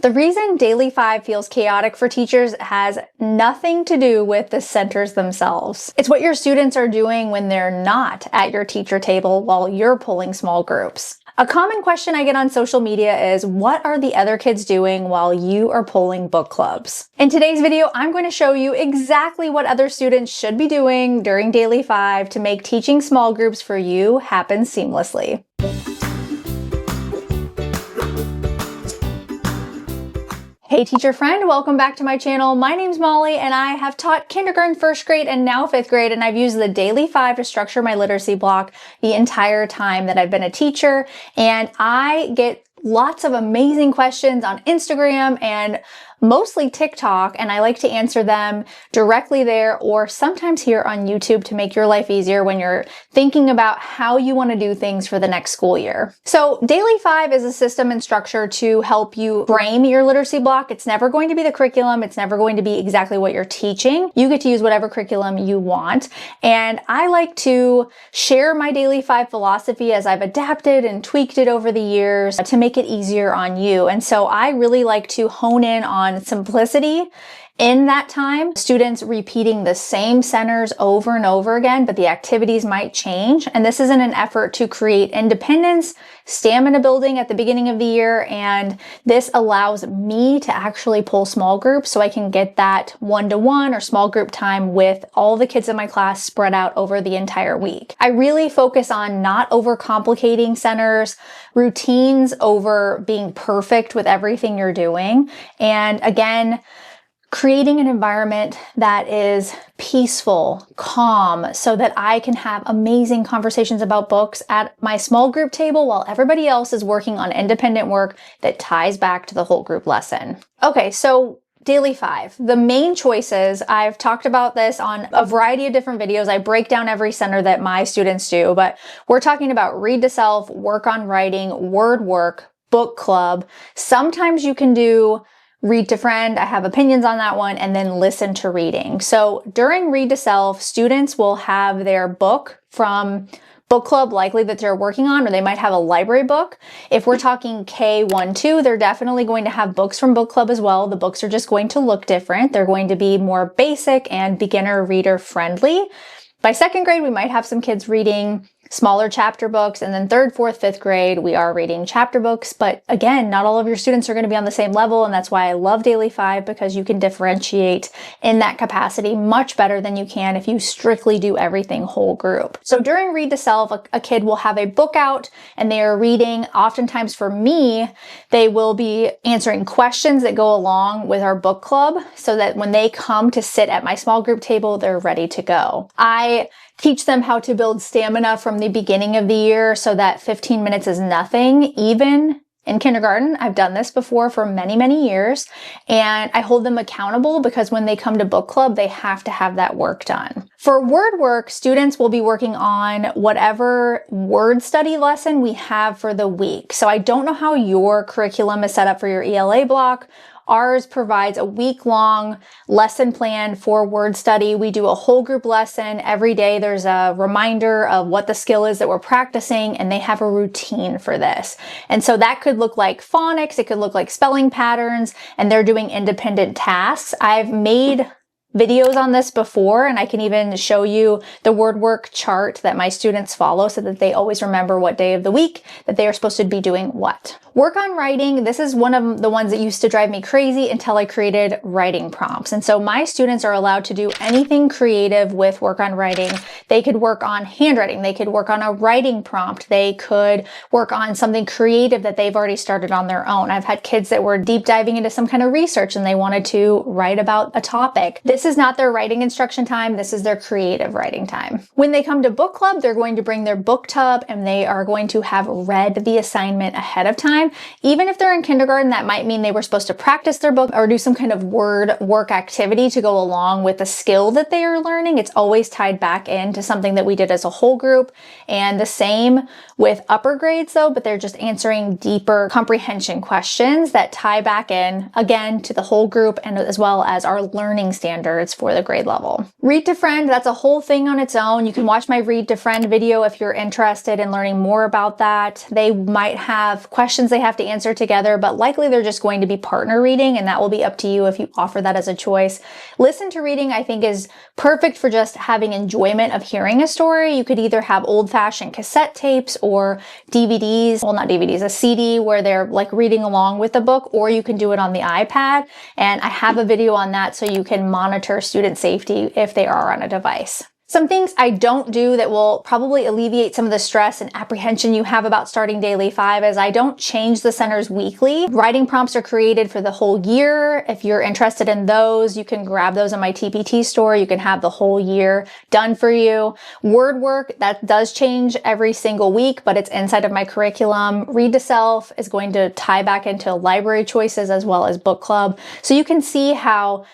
The reason Daily 5 feels chaotic for teachers has nothing to do with the centers themselves. It's what your students are doing when they're not at your teacher table while you're pulling small groups. A common question I get on social media is, what are the other kids doing while you are pulling book clubs? In today's video, I'm going to show you exactly what other students should be doing during Daily 5 to make teaching small groups for you happen seamlessly. Hey teacher friend, welcome back to my channel. My name's Molly and I have taught kindergarten, first grade, and now fifth grade, and I've used the Daily 5 to structure my literacy block the entire time that I've been a teacher, and I get lots of amazing questions on Instagram and mostly TikTok, and I like to answer them directly there or sometimes here on YouTube to make your life easier when you're thinking about how you want to do things for the next school year. So Daily 5 is a system and structure to help you frame your literacy block. It's never going to be the curriculum. It's never going to be exactly what you're teaching. You get to use whatever curriculum you want. And I like to share my Daily 5 philosophy as I've adapted and tweaked it over the years to make it easier on you. And so I really like to hone in on simplicity in that time, students repeating the same centers over and over again, but the activities might change. And this is in an effort to create independence, stamina building at the beginning of the year. And this allows me to actually pull small groups so I can get that one-to-one or small group time with all the kids in my class spread out over the entire week. I really focus on not overcomplicating centers, routines over being perfect with everything you're doing. And again, creating an environment that is peaceful, calm, so that I can have amazing conversations about books at my small group table while everybody else is working on independent work that ties back to the whole group lesson. Okay, so Daily 5. The main choices, I've talked about this on a variety of different videos. I break down every center that my students do, but we're talking about read to self, work on writing, word work, book club. Sometimes you can do read to friend, I have opinions on that one, and then listen to reading. So during read to self, students will have their book from book club likely that they're working on, or they might have a library book. If we're talking K1-2, they're definitely going to have books from book club as well. The books are just going to look different. They're going to be more basic and beginner reader friendly. By second grade, we might have some kids reading smaller chapter books, and then third, fourth, fifth grade, we are reading chapter books. But again, not all of your students are going to be on the same level, and that's why I love Daily 5, because you can differentiate in that capacity much better than you can if you strictly do everything whole group. So during read to self, a kid will have a book out and they are reading. Oftentimes for me, they will be answering questions that go along with our book club so that when they come to sit at my small group table, they're ready to go. I teach them how to build stamina from the beginning of the year so that 15 minutes is nothing. Even in kindergarten, I've done this before for many, many years, and I hold them accountable because when they come to book club, they have to have that work done. For word work, students will be working on whatever word study lesson we have for the week. So I don't know how your curriculum is set up for your ELA block. Ours provides a week-long lesson plan for word study. We do a whole group lesson every day. There's a reminder of what the skill is that we're practicing, and they have a routine for this. And so that could look like phonics, it could look like spelling patterns, and they're doing independent tasks. I've made videos on this before, and I can even show you the word work chart that my students follow so that they always remember what day of the week that they are supposed to be doing what. Work on writing, this is one of the ones that used to drive me crazy until I created writing prompts. And so my students are allowed to do anything creative with work on writing. They could work on handwriting, they could work on a writing prompt, they could work on something creative that they've already started on their own. I've had kids that were deep diving into some kind of research and they wanted to write about a topic. This is not their writing instruction time, this is their creative writing time. When they come to book club, they're going to bring their book tub and they are going to have read the assignment ahead of time. Even if they're in kindergarten, that might mean they were supposed to practice their book or do some kind of word work activity to go along with the skill that they are learning. It's always tied back into something that we did as a whole group. And the same with upper grades though, but they're just answering deeper comprehension questions that tie back in again to the whole group and as well as our learning standards for the grade level. Read to friend, that's a whole thing on its own. You can watch my read to friend video if you're interested in learning more about that. They might have questions questions they have to answer together, but likely they're just going to be partner reading, and that will be up to you if you offer that as a choice. Listen to reading, I think, is perfect for just having enjoyment of hearing a story. You could either have old-fashioned cassette tapes or DVDs, well, not DVDs, a CD where they're like reading along with the book, or you can do it on the iPad. And I have a video on that so you can monitor student safety if they are on a device. Some things I don't do that will probably alleviate some of the stress and apprehension you have about starting Daily 5 is I don't change the centers weekly. Writing prompts are created for the whole year. If you're interested in those, you can grab those in my TPT store. You can have the whole year done for you. Word work, that does change every single week, but it's inside of my curriculum. Read to Self is going to tie back into library choices as well as book club. So you can see how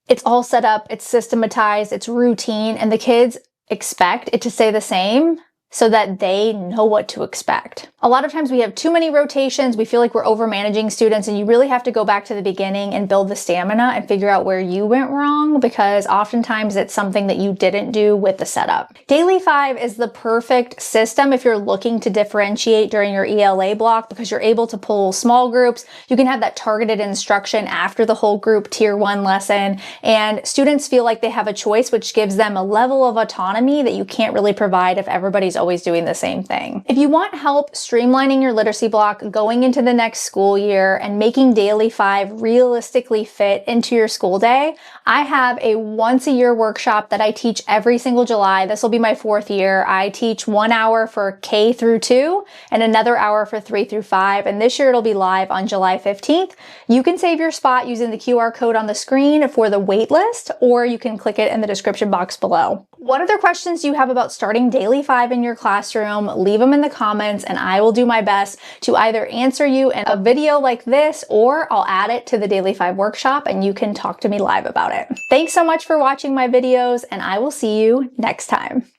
it's all set up, it's systematized, it's routine, and the kids expect it to stay the same so that they know what to expect. A lot of times we have too many rotations, we feel like we're over managing students, and you really have to go back to the beginning and build the stamina and figure out where you went wrong, because oftentimes it's something that you didn't do with the setup. Daily 5 is the perfect system if you're looking to differentiate during your ELA block, because you're able to pull small groups. You can have that targeted instruction after the whole group tier 1 lesson, and students feel like they have a choice, which gives them a level of autonomy that you can't really provide if everybody's always doing the same thing. If you want help streamlining your literacy block going into the next school year and making Daily 5 realistically fit into your school day, I have a once a year workshop that I teach every single July. This will be my 4th year. I teach 1 hour for K through 2 and another hour for 3 through 5. And this year it'll be live on July 15th. You can save your spot using the QR code on the screen for the wait list, or you can click it in the description box below. What other questions do you have about starting Daily 5 in your classroom? Leave them in the comments and I will do my best to either answer you in a video like this, or I'll add it to the Daily 5 workshop and you can talk to me live about it. Thanks so much for watching my videos, and I will see you next time.